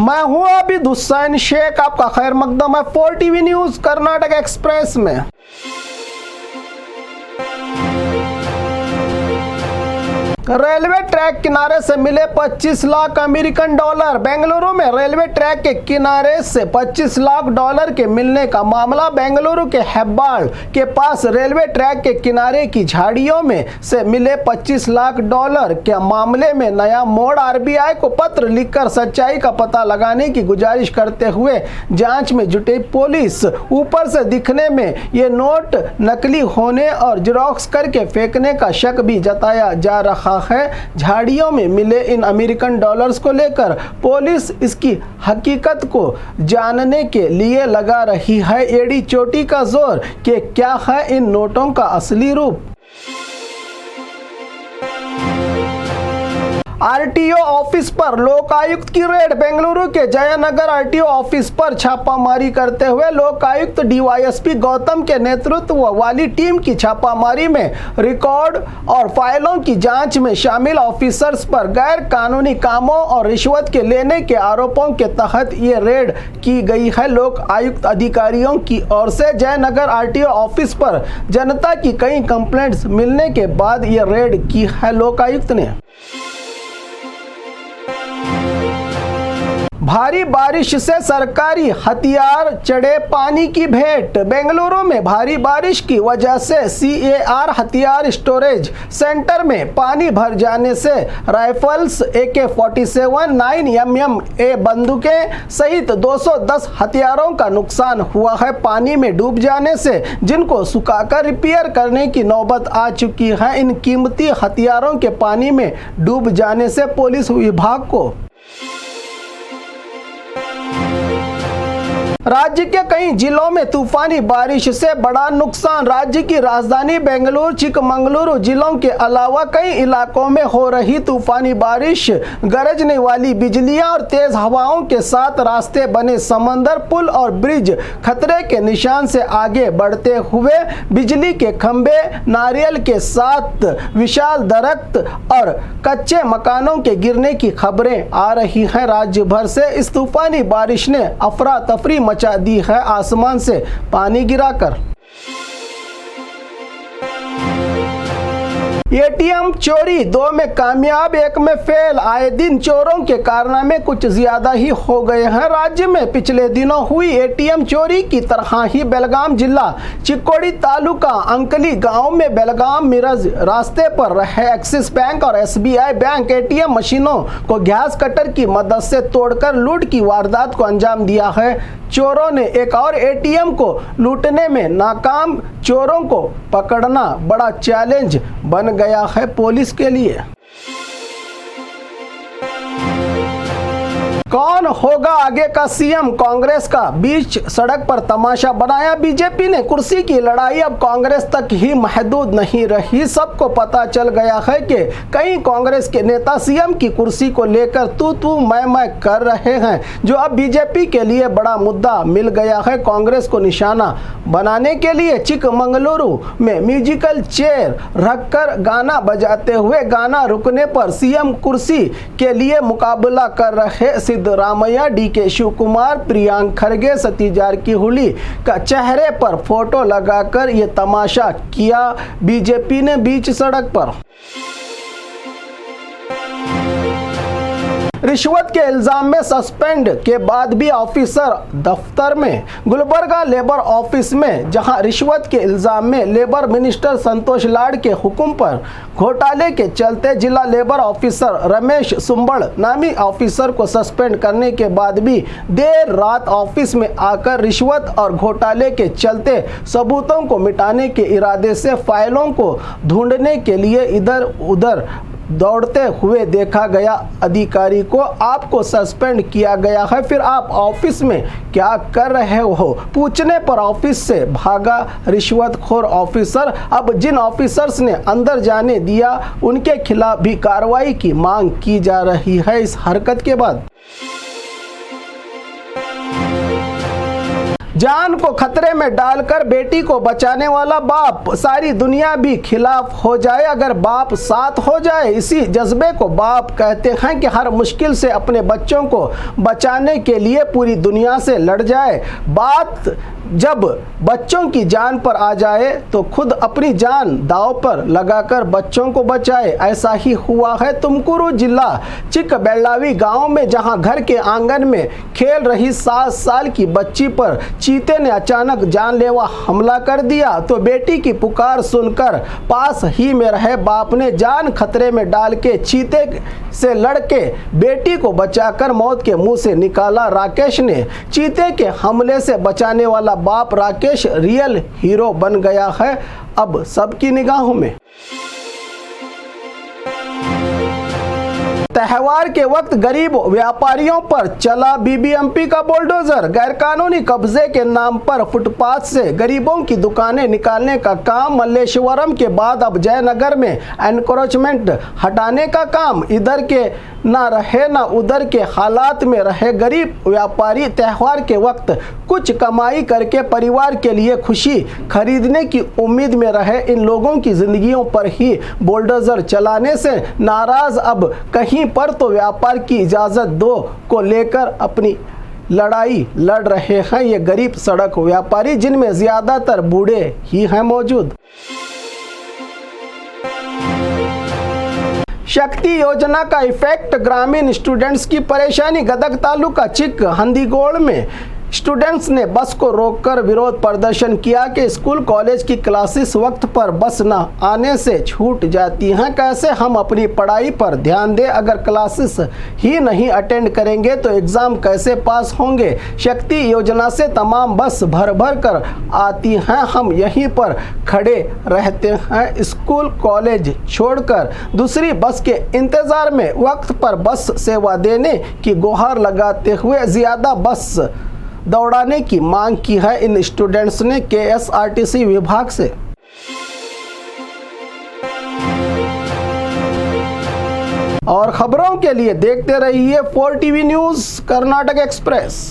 मैं हूं अभी हुसैन शेख, आपका खैर मकदम है 4 टीवी न्यूज कर्नाटक एक्सप्रेस में। रेलवे ट्रैक किनारे से मिले 25 लाख अमेरिकन डॉलर। बेंगलुरु में रेलवे ट्रैक के किनारे से 25 लाख डॉलर के मिलने का मामला। बेंगलुरु के हेब्बाड़ के पास रेलवे ट्रैक के किनारे की झाड़ियों में से मिले 25 लाख डॉलर के मामले में नया मोड़। आरबीआई को पत्र लिखकर सच्चाई का पता लगाने की गुजारिश करते हुए जांच में जुटी पुलिस। ऊपर से दिखने में ये नोट नकली होने और जेरॉक्स करके फेंकने का शक भी जताया जा रहा है। झाड़ियों में मिले इन अमेरिकन डॉलर्स को लेकर पुलिस इसकी हकीकत को जानने के लिए लगा रही है एड़ी चोटी का जोर कि क्या है इन नोटों का असली रूप। आरटीओ ऑफिस पर लोकायुक्त की रेड। बेंगलुरु के जयनगर आरटीओ ऑफिस पर छापामारी करते हुए लोकायुक्त डीवाईएसपी गौतम के नेतृत्व वाली टीम की छापामारी में रिकॉर्ड और फाइलों की जांच में शामिल ऑफिसर्स पर गैर कानूनी कामों और रिश्वत के लेने के आरोपों के तहत ये रेड की गई है। लोकायुक्त अधिकारियों की ओर से जयनगर आरटीओ ऑफिस पर जनता की कई कंप्लेंट्स मिलने के बाद ये रेड की है लोकायुक्त ने। भारी बारिश से सरकारी हथियार चढ़े पानी की भेंट। बेंगलुरु में भारी बारिश की वजह से सीएआर हथियार स्टोरेज सेंटर में पानी भर जाने से राइफल्स AK-47 9mm बंदूकें सहित 210 हथियारों का नुकसान हुआ है। पानी में डूब जाने से जिनको सुखाकर रिपेयर करने की नौबत आ चुकी है। इन कीमती हथियारों के पानी में डूब जाने से पुलिस विभाग को राज्य के कई जिलों में तूफानी बारिश से बड़ा नुकसान। राज्य की राजधानी बेंगलुरु, चिकमंगलुरु जिलों के अलावा कई इलाकों में हो रही तूफानी बारिश, गरजने वाली बिजलियां और तेज हवाओं के साथ रास्ते बने समंदर, पुल और ब्रिज खतरे के निशान से आगे बढ़ते हुए बिजली के खंभे, नारियल के साथ विशाल दरख्त और कच्चे मकानों के गिरने की खबरें आ रही हैं। राज्य भर से इस तूफानी बारिश ने अफरा तफरी मचा दी है, आसमान से पानी गिराकर। एटीएम चोरी, 2 में कामयाब 1 में फेल। आए दिन चोरों के कारनामे कुछ ज्यादा ही हो गए हैं। राज्य में पिछले दिनों हुई एटीएम चोरी की तरह ही बेलगाम जिला चिक्कोड़ी तालुका अंकली गांव में बेलगाम मिरज रास्ते पर रहे एक्सिस बैंक और SBI बैंक एटीएम मशीनों को गैस कटर की मदद से तोड़कर लूट की वारदात को अंजाम दिया है। चोरों ने एक और एटीएम को लूटने में नाकाम। चोरों को पकड़ना बड़ा चैलेंज बन गया है पुलिस के लिए। कौन होगा आगे का सीएम? कांग्रेस का बीच सड़क पर तमाशा बनाया। बीजेपी ने कुर्सी की लड़ाई अब कांग्रेस तक ही महदूद नहीं रही। सबको पता चल गया है कि कई कांग्रेस के नेता सीएम की कुर्सी को लेकर तू मैं कर रहे हैं, जो अब बीजेपी के लिए बड़ा मुद्दा मिल गया है। कांग्रेस को निशाना बनाने के लिए चिकमंगलुरु में म्यूजिकल चेयर रखकर गाना बजाते हुए गाना रुकने पर सीएम कुर्सी के लिए मुकाबला कर रहे सिद्धरामैया, DK शिव कुमार, प्रियांक खरगे, सतीश जारकिहोली का चेहरे पर फोटो लगाकर ये तमाशा किया बीजेपी ने बीच सड़क पर। रिश्वत के इल्जाम में सस्पेंड के बाद भी ऑफिसर दफ्तर में। गुलबर्गा लेबर ऑफिस में जहां रिश्वत के इल्जाम में लेबर मिनिस्टर संतोष लाड के हुक्म पर घोटाले के चलते जिला लेबर ऑफिसर रमेश सुंबड़ नामी ऑफिसर को सस्पेंड करने के बाद भी देर रात ऑफिस में आकर रिश्वत और घोटाले के चलते सबूतों को मिटाने के इरादे से फाइलों को ढूंढने के लिए इधर उधर दौड़ते हुए देखा गया। अधिकारी को आपको सस्पेंड किया गया है, फिर आप ऑफिस में क्या कर रहे हो? पूछने पर ऑफिस से भागा रिश्वतखोर ऑफिसर। अब जिन ऑफिसर्स ने अंदर जाने दिया उनके खिलाफ भी कार्रवाई की मांग की जा रही है। इस हरकत के बाद जान को खतरे में डालकर बेटी को बचाने वाला बाप, सारी दुनिया भी खिलाफ हो जाए अगर बाप साथ हो जाए। इसी जज्बे को बाप कहते हैं कि हर मुश्किल से अपने बच्चों को बचाने के लिए पूरी दुनिया से लड़ जाए। बात जब बच्चों की जान पर आ जाए तो खुद अपनी जान दांव पर लगाकर बच्चों को बचाए। ऐसा ही हुआ है तुमकुरू जिला चिकबेल्लावी गांव में, जहां घर के आंगन में खेल रही 7 साल की बच्ची पर चीते ने अचानक जानलेवा हमला कर दिया। तो बेटी की पुकार सुनकर पास ही में रहे बाप ने जान खतरे में डाल के चीते से लड़के बेटी को बचाकर मौत के मुंह से निकाला। राकेश ने चीते के हमले से बचाने वाला बाप राकेश रियल हीरो बन गया है अब सबकी निगाहों में। त्योहार के वक्त गरीब व्यापारियों पर चला बीबीएमपी का बुलडोजर। गैरकानूनी कब्जे के नाम पर फुटपाथ से गरीबों की दुकानें निकालने का काम। मल्लेश्वरम के बाद अब जयनगर में एनक्रोचमेंट हटाने का काम। इधर के ना रहे ना उधर के हालात में रहे गरीब व्यापारी त्योहार के वक्त कुछ कमाई करके परिवार के लिए खुशी खरीदने की उम्मीद में रहे इन लोगों की जिंदगियों पर ही बुलडोजर चलाने से नाराज अब कहीं पर तो व्यापार की इजाज़त दो को लेकर अपनी लड़ाई लड़ रहे हैं ये गरीब सड़क व्यापारी, जिनमें ज़्यादातर बूढ़े ही हैं मौजूद। शक्ति योजना का इफेक्ट, ग्रामीण स्टूडेंट्स की परेशानी। गदग तालुका चिक हंदीगोड़ में स्टूडेंट्स ने बस को रोककर विरोध प्रदर्शन किया कि स्कूल कॉलेज की क्लासेस वक्त पर बस न आने से छूट जाती हैं। कैसे हम अपनी पढ़ाई पर ध्यान दें, अगर क्लासेस ही नहीं अटेंड करेंगे तो एग्ज़ाम कैसे पास होंगे। शक्ति योजना से तमाम बस भर भर कर आती हैं, हम यहीं पर खड़े रहते हैं स्कूल कॉलेज छोड़कर दूसरी बस के इंतज़ार में। वक्त पर बस सेवा देने की गुहार लगाते हुए ज़्यादा बस दौड़ाने की मांग की है इन स्टूडेंट्स ने केएसआरटीसी विभाग से। और खबरों के लिए देखते रहिए 4 टीवी न्यूज़ कर्नाटक एक्सप्रेस।